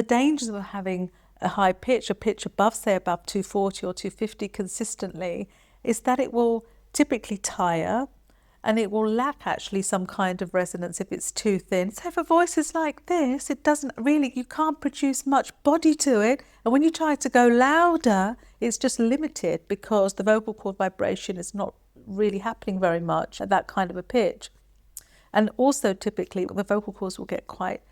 The dangers of having a high pitch, a pitch above, say, above 240 or 250 consistently, is that it will typically tire and it will lack actually some kind of resonance if it's too thin. So if a voice is like this, it doesn't really, you can't produce much body to it. And when you try to go louder, it's just limited because the vocal cord vibration is not really happening very much at that kind of a pitch. And also typically the vocal cords will get quite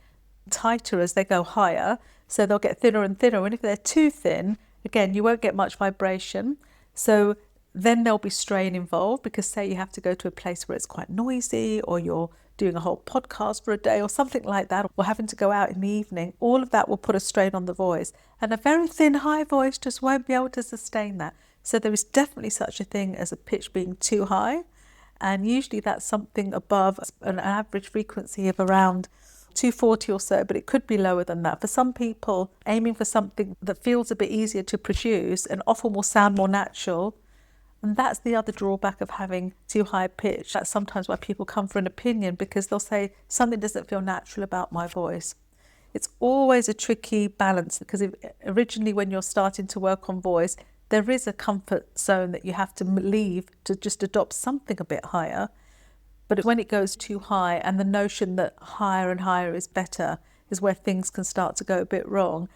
tighter as they go higher, so they'll get thinner and thinner. And if they're too thin, again, you won't get much vibration. So then there'll be strain involved because say you have to go to a place where it's quite noisy, or you're doing a whole podcast for a day or something like that, or having to go out in the evening, all of that will put a strain on the voice. And a very thin high voice just won't be able to sustain that. So there is definitely such a thing as a pitch being too high. And usually that's something above an average frequency of around 240 or so, but it could be lower than that. For some people, aiming for something that feels a bit easier to produce and often will sound more natural. And that's the other drawback of having too high a pitch. That's sometimes why people come for an opinion, because they'll say something doesn't feel natural about my voice. It's always a tricky balance, because originally when you're starting to work on voice, there is a comfort zone that you have to leave to just adopt something a bit higher. But when it goes too high, and the notion that higher and higher is better, is where things can start to go a bit wrong.